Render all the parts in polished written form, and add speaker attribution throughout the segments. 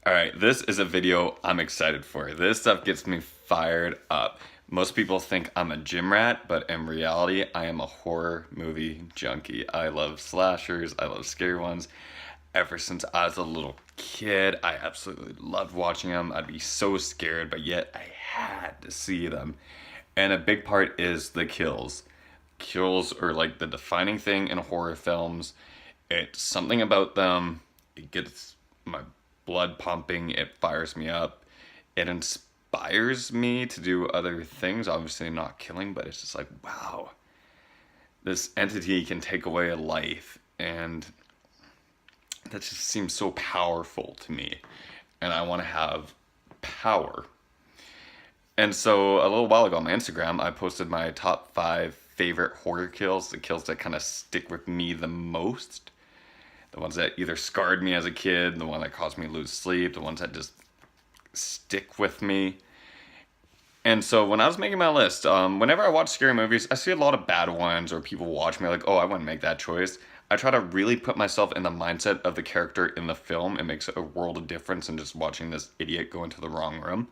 Speaker 1: Alright, this is a video I'm excited for. This stuff gets me fired up. Most people think I'm a gym rat, but in reality, I am a horror movie junkie. I love slashers, I love scary ones. Ever since I was a little kid, I absolutely loved watching them. I'd be so scared, but yet I had to see them. And a big part is the kills. Kills are like the defining thing in horror films. It's something about them. It gets my blood pumping. It fires me up. It inspires me to do other things. Obviously, not killing, but it's just like, wow, this entity can take away a life. And that just seems so powerful to me. And I want to have power. And so a little while ago on my Instagram, I posted my top 5 favorite horror kills, the kills that kind of stick with me the most. The ones that either scarred me as a kid, the one that caused me to lose sleep, the ones that just stick with me. And so when I was making my list, whenever I watch scary movies, I see a lot of bad ones, or people watch me like, oh, I wouldn't make that choice. I try to really put myself in the mindset of the character in the film. It makes a world of difference than just watching this idiot go into the wrong room.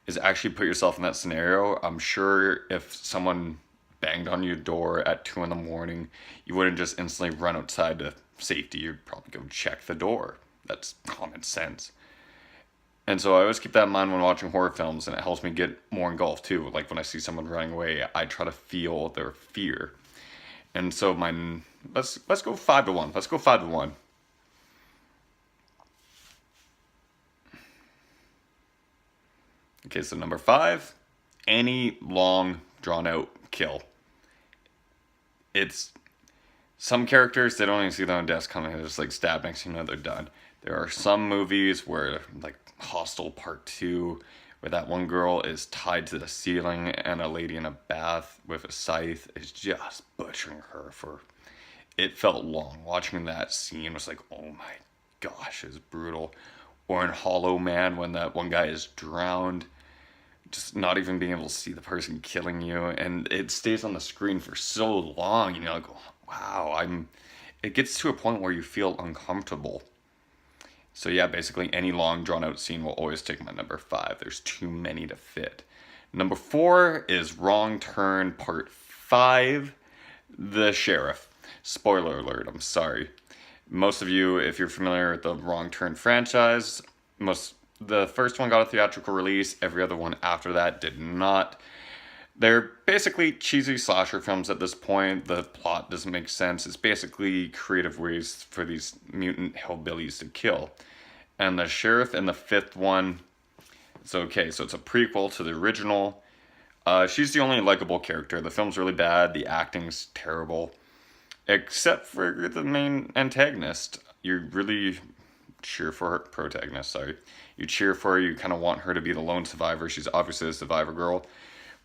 Speaker 1: Is actually put yourself in that scenario. I'm sure if someone banged on your door at 2 in the morning, you wouldn't just instantly run outside to safety. You'd probably go check the door. That's common sense. And so I always keep that in mind when watching horror films, and it helps me get more engulfed too. Like when I see someone running away, I try to feel their fear. And so let's go 5 to 1. Let's go 5 to 1. Okay, so number 5, any long drawn out kill. It's some characters, they don't even see their own deaths coming. They're just like stab, next thing you know they're done. There are some movies where, like Hostel Part 2, where that one girl is tied to the ceiling and a lady in a bath with a scythe is just butchering her for... It felt long. Watching that scene was like, oh my gosh, it's brutal. Or in Hollow Man, when that one guy is drowned, just not even being able to see the person killing you, and it stays on the screen for so long, you know, like, wow, it gets to a point where you feel uncomfortable. So yeah, basically any long drawn out scene will always take my number 5. There's too many to fit. Number 4 is Wrong Turn Part 5, The Sheriff. Spoiler alert, I'm sorry. Most of you, if you're familiar with the Wrong Turn franchise, the first one got a theatrical release, every other one after that did not. They're basically cheesy slasher films at this point. The plot doesn't make sense. It's basically creative ways for these mutant hillbillies to kill. And the sheriff in the 5th one, it's okay, so it's a prequel to the original. She's the only likable character. The film's really bad, the acting's terrible. Except for the main antagonist. You really cheer for her, protagonist, sorry. You cheer for her, you kind of want her to be the lone survivor. She's obviously a survivor girl.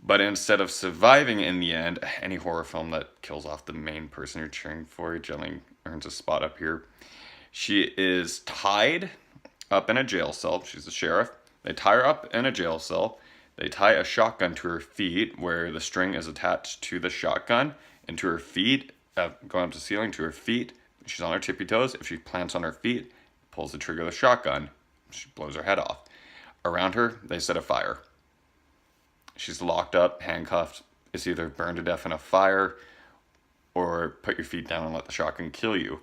Speaker 1: But instead of surviving in the end, any horror film that kills off the main person you're cheering for generally earns a spot up here. She is tied up in a jail cell. She's the sheriff. They tie her up in a jail cell. They tie a shotgun to her feet where the string is attached to the shotgun and to her feet, going up to the ceiling to her feet. She's on her tippy toes. If she plants on her feet, pulls the trigger of the shotgun, she blows her head off. Around her, they set a fire. She's locked up, handcuffed. It's either burn to death in a fire or put your feet down and let the shotgun kill you.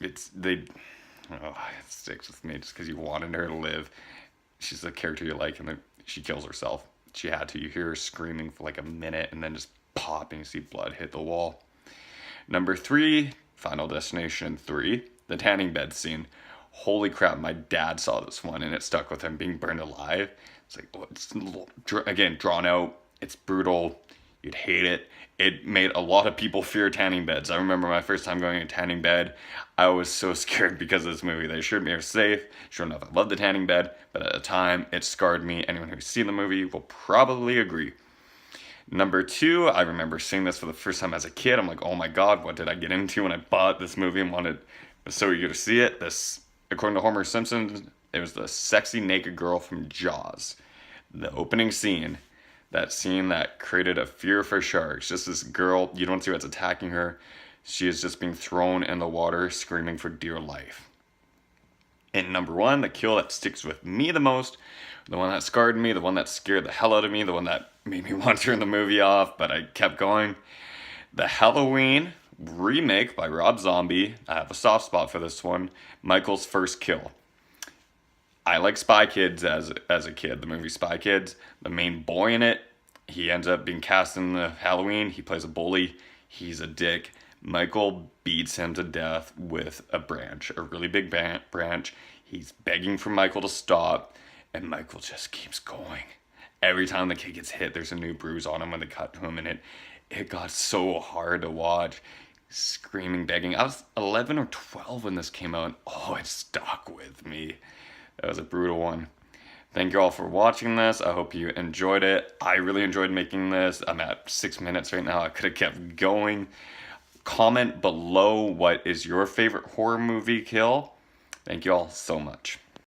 Speaker 1: It sticks with me just because you wanted her to live. She's the character you like, and then she kills herself. She had to. You hear her screaming for like a minute and then just pop and you see blood hit the wall. Number 3, Final Destination 3, the tanning bed scene. Holy crap, my dad saw this one and it stuck with him, being burned alive. It's like, oh, it's again, drawn out, it's brutal, you'd hate it. It made a lot of people fear tanning beds. I remember my first time going to a tanning bed, I was so scared because of this movie. They assured me I was safe. Sure enough, I loved the tanning bed, but at the time, it scarred me. Anyone who's seen the movie will probably agree. Number 2, I remember seeing this for the first time as a kid. I'm like, oh my god, what did I get into when I bought this movie and was so eager to see it? This, according to Homer Simpson, it was the sexy naked girl from Jaws. The opening scene, that scene that created a fear for sharks. Just this girl, you don't see what's attacking her. She is just being thrown in the water, screaming for dear life. And number one, the kill that sticks with me the most, the one that scarred me, the one that scared the hell out of me, the one that made me want to turn the movie off, but I kept going. The Halloween remake by Rob Zombie. I have a soft spot for this one. Michael's first kill. I like Spy Kids as a kid, the movie Spy Kids. The main boy in it, he ends up being cast in the Halloween. He plays a bully. He's a dick. Michael beats him to death with a branch, a really big branch. He's begging for Michael to stop, and Michael just keeps going. Every time the kid gets hit, there's a new bruise on him when they cut to him, and it got so hard to watch. Screaming, begging. I was 11 or 12 when this came out. Oh, it stuck with me. That was a brutal one. Thank you all for watching this. I hope you enjoyed it. I really enjoyed making this. I'm at 6 minutes right now. I could have kept going. Comment below what is your favorite horror movie kill. Thank you all so much.